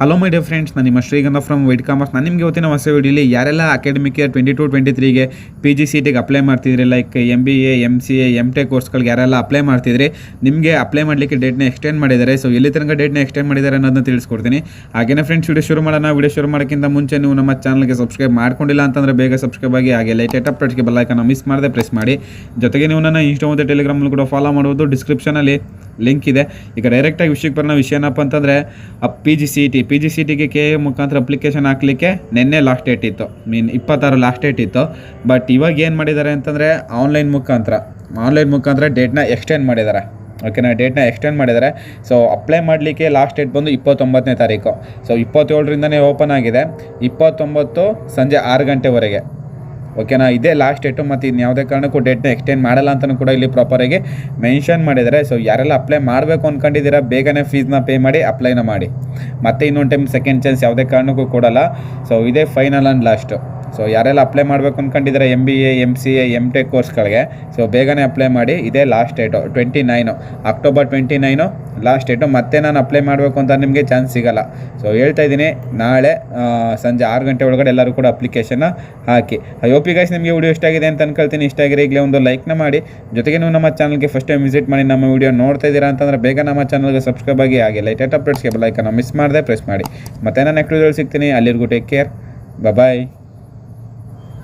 Hello my dear friends, ನಾನು ನಿಮ್ಮ ಶ್ರೀಗಂಧ ಫ್ರಮ್ ವೈಟ್ ಕಾಮರ್ಸ್. ನಾನು ನಿಮಗೆ ಇವತ್ತಿನ ಹೊಸ ವಿಡಿಯೋಲಿ ಯಾರೆಲ್ಲ ಅಕಾಡೆಮಿಕ್ ಇಯರ್ 22-23ಗೆ Pgcetಗೆ ಅಪ್ಲೈ ಮಾಡ್ತಿದ್ರಿ, ಲೈಕ್ MBA, MCA, M.Tech ಕೋರ್ಸ್ಗಳಿಗೆ ಯಾರೆಲ್ಲ ಅಪ್ಲೈ ಮಾಡ್ತಿದ್ರಿ, ನಿಮಗೆ ಅಪ್ಲೈ ಮಾಡಲಿಕ್ಕೆ ಡೇಟ್ನ ಎಕ್ಸ್ಟೆಂಡ್ ಮಾಡಿದ್ದಾರೆ. ಸೊ ಎಲ್ಲಿ ತನಕ ಡೇಟ್ನ ಎಕ್ಸ್ಟೆಂಡ್ ಮಾಡಿದ್ದಾರೆ ಅನ್ನೋದನ್ನ ತಿಳಿಸ್ಕೊಡ್ತೀನಿ. ಹಾಗೇನೇ ಫ್ರೆಂಡ್ಸ್, ವಿಡಿಯೋ ಶುರು ಮಾಡೋಣ. ವಿಡಿಯೋ ಶುರು ಮಾಡೋಕ್ಕಿಂತ ಮುಂಚೆ ನೀವು ನಮ್ಮ ಚಾನಲ್ಗೆ ಸಬ್ಸ್ಕ್ರೈಬ್ ಮಾಡ್ಕೊಂಡಿಲ್ಲ ಅಂತಂದರೆ ಬೇಗ ಸಬ್ಸ್ಕ್ರೈಬ್ ಆಗಿ, ಹಾಗೆ ಲೈಟ್ ಅಪ್ಡೇಟ್ಗೆ ಬೆಲ್ ಐಕಾನ್ ಮಿಸ್ ಮಾಡದೆ ಪ್ರೆಸ್ ಮಾಡಿ. ಜೊತೆಗೆ ನೀವು ನನ್ನ ಇನ್ಸ್ಟಾ ಮತ್ತು ಟೆಲಿಗ್ರಾಮಲ್ಲಿ ಕೂಡ ಫಾಲೋ ಮಾಡುವುದು, ಡಿಸ್ಕ್ರಿಪ್ಷನಲ್ಲಿ ಲಿಂಕ್ ಇದೆ. ಈಗ ಡೈರೆಕ್ಟಾಗಿ ವಿಷಯಕ್ಕೆ ಬರೋಣ. ವಿಷಯ ಏನಪ್ಪ ಅಂತಂದರೆ Pgcetಗೆ KA ಮುಖಾಂತರ ಅಪ್ಲಿಕೇಶನ್ ಹಾಕಲಿಕ್ಕೆ ನಿನ್ನೆ ಲಾಸ್ಟ್ ಡೇಟ್ ಇತ್ತು, 26 ಲಾಸ್ಟ್ ಡೇಟ್ ಇತ್ತು. ಬಟ್ ಇವಾಗ ಏನು ಮಾಡಿದ್ದಾರೆ ಅಂತಂದರೆ ಆನ್ಲೈನ್ ಮುಖಾಂತರ ಡೇಟ್ನ ಎಕ್ಸ್ಟೆಂಡ್ ಮಾಡಿದ್ದಾರೆ. ಓಕೆನಾ, ಡೇಟ್ನ ಎಕ್ಸ್ಟೆಂಡ್ ಮಾಡಿದ್ದಾರೆ. ಸೊ ಅಪ್ಲೈ ಮಾಡಲಿಕ್ಕೆ ಲಾಸ್ಟ್ ಡೇಟ್ ಬಂದು 29ನೇ ತಾರೀಕು. ಸೊ 27ರಿಂದನೇ ಓಪನ್ ಆಗಿದೆ, 29 ಸಂಜೆ 6 ಗಂಟೆವರೆಗೆ. ಓಕೆನಾ, ಇದೇ ಲಾಸ್ಟ್ ಡೇಟು. ಮತ್ತು ಇನ್ನು ಯಾವುದೇ ಕಾರಣಕ್ಕೂ ಡೇಟ್ನ ಎಕ್ಸ್ಟೆಂಡ್ ಮಾಡಲ್ಲ ಅಂತಲೂ ಕೂಡ ಇಲ್ಲಿ ಪ್ರಾಪರಾಗಿ ಮೆನ್ಷನ್ ಮಾಡಿದ್ದಾರೆ. ಸೊ ಯಾರೆಲ್ಲ ಅಪ್ಲೈ ಮಾಡಬೇಕು ಅಂದ್ಕೊಂಡಿದ್ದೀರಾ, ಬೇಗನೆ ಫೀಸ್ನ ಪೇ ಮಾಡಿ ಅಪ್ಲೈನ ಮಾಡಿ. ಮತ್ತು ಇನ್ನೊಂದು ಟೈಮ್ ಸೆಕೆಂಡ್ ಚಾನ್ಸ್ ಯಾವುದೇ ಕಾರಣಕ್ಕೂ ಕೊಡಲ್ಲ. ಸೊ ಇದೇ ಫೈನಲ್ ಆ್ಯಂಡ್ ಲಾಸ್ಟು. ಸೊ ಯಾರೆಲ್ಲ ಅಪ್ಲೈ ಮಾಡಬೇಕು ಅಂದ್ಕೊಂಡಿದ್ದಾರೆ MBA, MCA, M.Tech ಕೋರ್ಸ್ಗಳಿಗೆ, ಸೊ ಬೇಗನೆ ಅಪ್ಲೈ ಮಾಡಿ. ಇದೇ last date 29 October 29 last date. ಮತ್ತೆ ನಾನು ಅಪ್ಲೈ ಮಾಡಬೇಕು ಅಂತ ನಿಮಗೆ ಚಾನ್ಸ್ ಸಿಗೋಲ್ಲ. ಸೊ ಹೇಳ್ತಾ ಇದ್ದೀನಿ, ನಾಳೆ ಸಂಜೆ 6 ಗಂಟೆ ಒಳಗಡೆ ಎಲ್ಲರೂ ಕೂಡ ಅಪ್ಲಿಕೇಶನ್ನ ಹಾಕಿ. ಐ ಹೋಪ್ ಗೈಸ್ ನಿಮಗೆ ವಿಡಿಯೋ ಇಷ್ಟ ಆಗಿದೆ ಅಂತ ಅನ್ಕೊಳ್ತೀನಿ. ಇಷ್ಟ ಆಗಿರೋ ಈಗಲೇ ಒಂದು ಲೈಕ್ನ ಮಾಡಿ. ಜೊತೆಗೆ ನೀವು ನಮ್ಮ ಚಾನಲ್ಗೆ ಫಸ್ಟ್ ಟೈಮ್ ವಿಸಿಟ್ ಮಾಡಿ ನಮ್ಮ ವಿಡಿಯೋ ನೋಡ್ತಾ ಇದ್ದೀರಾ ಅಂತಂದರೆ ಬೇಗ ನಮ್ಮ ಚಾನಲ್ಗೆ ಸಬ್ಸ್ಕ್ರೈಬ್ ಆಗಿ, ಹಾಗೆ ಲೈಟ್ ಅಪ್ಡೇಟ್ಸ್ಗೆ ಬೆಲ್ ಐಕಾನ್ ಮಿಸ್ ಮಾಡದೆ ಪ್ರೆಸ್ ಮಾಡಿ. ಮತ್ತೆ ನಾನು ನೆಕ್ಸ್ಟ್ ವಿಡಿಯೋಲಿ ಸಿಗ್ತೀನಿ. ಅಲ್ಲಿರ್ಗೂ ಟೇಕ್ ಕೇರ್, ಬಾಯ್.